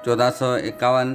1451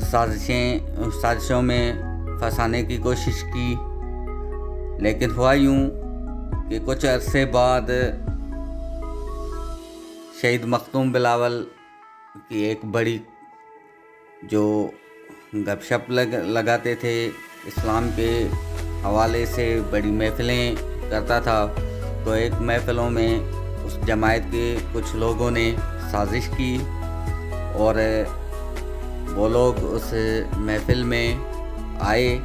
سازشوں میں پھنسانے کی کوشش کی، لیکن ہوا یوں کہ کچھ عرصے بعد شہید مختوم بلاول کی ایک بڑی جو گپ شپ لگاتے تھے، اسلام کے حوالے سے بڑی محفلیں کرتا تھا، تو ایک محفلوں میں اس جماعت کے کچھ لوگوں نے سازش کی اور وہ لوگ اس محفل میں آئے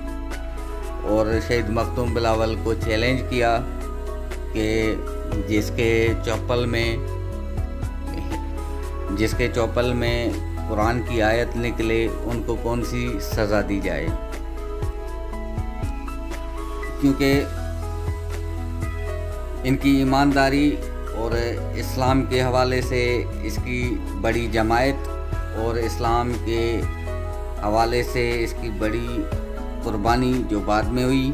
اور شہید مختوم بلاول کو چیلنج کیا کہ جس کے چوپل میں قرآن کی آیت نکلے ان کو کون سی سزا دی جائے، کیونکہ ان کی ایمانداری اور اسلام کے حوالے سے اس کی بڑی جماعت اور اسلام کے حوالے سے اس کی بڑی قربانی جو بعد میں ہوئی،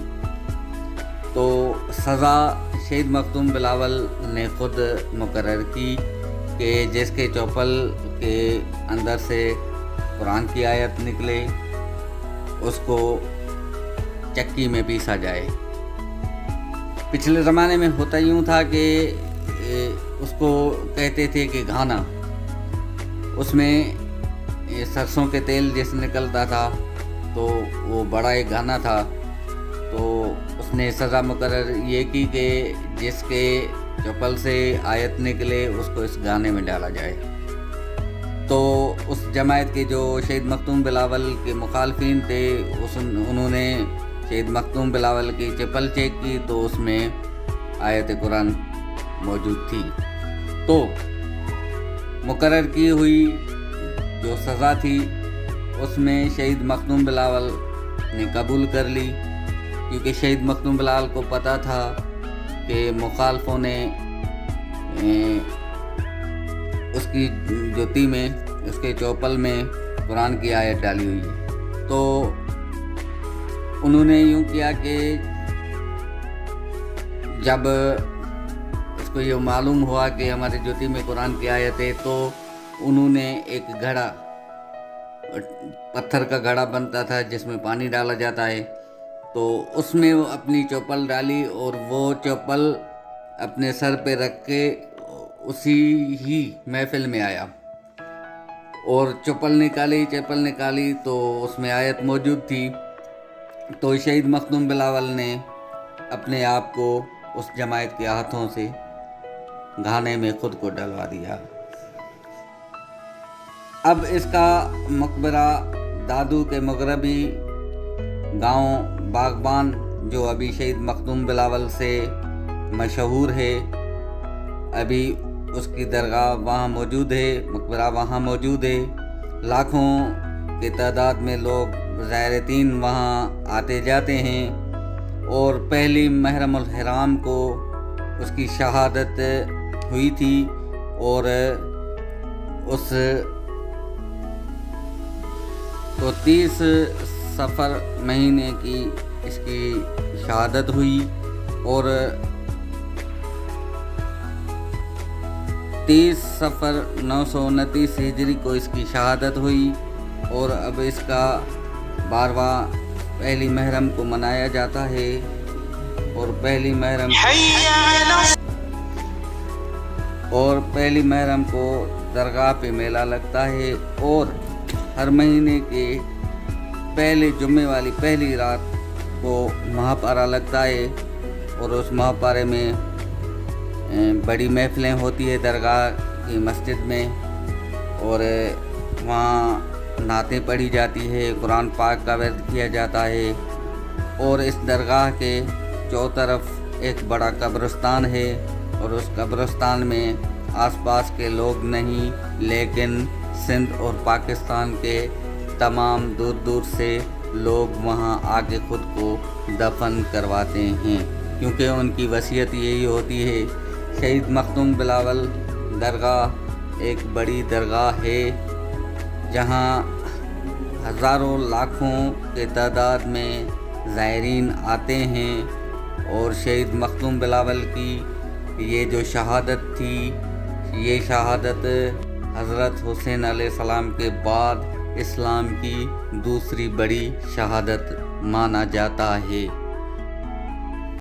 تو سزا شہید مختوم بلاول نے خود مقرر کی کہ جس کے چوپل کے اندر سے قرآن کی آیت نکلے اس کو چکی میں پیسا جائے۔ پچھلے زمانے میں ہوتا یوں تھا کہ اس کو کہتے تھے کہ گھانا، اس میں سرسوں کے تیل جیسے نکلتا تھا تو وہ بڑا ایک گھانا تھا، تو اس نے سزا مقرر یہ کی کہ جس کے چپل سے آیت نکلے اس کو اس گانے میں ڈالا جائے۔ تو اس جماعت کے جو شہید مختوم بلاول کے مخالفین تھے انہوں نے شہید مختوم بلاول کی چپل چیک کی تو اس میں آیت قرآن موجود تھی، تو مقرر کی ہوئی جو سزا تھی اس میں شہید مختوم بلاول نے قبول کر لی، کیونکہ شہید مختوم بلاول کو پتہ تھا کہ مخالفوں نے اس کی جوتی میں، اس کے چوپل میں قرآن کی آیت ڈالی ہوئی ہے، تو انہوں نے یوں کیا کہ جب اس کو یہ معلوم ہوا کہ ہماری جوتی میں قرآن کی آیت ہے، تو انہوں نے ایک گھڑا، پتھر کا گھڑا بنتا تھا جس میں پانی ڈالا جاتا ہے، تو اس میں وہ اپنی چوپل ڈالی اور وہ چوپل اپنے سر پہ رکھ کے اسی ہی محفل میں آیا اور چوپل نکالی تو اس میں آیت موجود تھی، تو شہید مختوم بلاول نے اپنے آپ کو اس جماعت کے ہاتھوں سے گھانے میں خود کو ڈلوا دیا۔ اب اس کا مقبرہ دادو کے مغربی گاؤں باغبان جو ابھی شہید مختوم بلاول سے مشہور ہے، ابھی اس کی درگاہ وہاں موجود ہے، مقبرہ وہاں موجود ہے، لاکھوں کی تعداد میں لوگ زائرین وہاں آتے جاتے ہیں، اور پہلی محرم الحرام کو اس کی شہادت ہوئی تھی، اور اس تو 30 صفر مہینے کی اس کی شہادت ہوئی، اور 30 صفر 929 ہجری کو اس کی شہادت ہوئی، اور اب اس کا 12واں پہلی محرم کو منایا جاتا ہے، اور پہلی محرم کو درگاہ پہ میلہ لگتا ہے، اور ہر مہینے کے پہلے جمعے والی پہلی رات کو مہاپارہ لگتا ہے، اور اس مہاپارے میں بڑی محفلیں ہوتی ہے درگاہ کی مسجد میں، اور وہاں نعتیں پڑھی جاتی ہے، قرآن پاک کا ورد کیا جاتا ہے، اور اس درگاہ کے چاروں طرف ایک بڑا قبرستان ہے، اور اس قبرستان میں آس پاس کے لوگ نہیں لیکن سندھ اور پاکستان کے تمام دور دور سے لوگ وہاں آ کے خود کو دفن کرواتے ہیں، کیونکہ ان کی وصیت یہی ہوتی ہے۔ شہید مختوم بلاول درگاہ ایک بڑی درگاہ ہے جہاں ہزاروں لاکھوں کے تعداد میں زائرین آتے ہیں، اور شہید مختوم بلاول کی یہ جو شہادت تھی، یہ شہادت حضرت حسین علیہ السلام کے بعد اسلام کی دوسری بڑی شہادت مانا جاتا ہے۔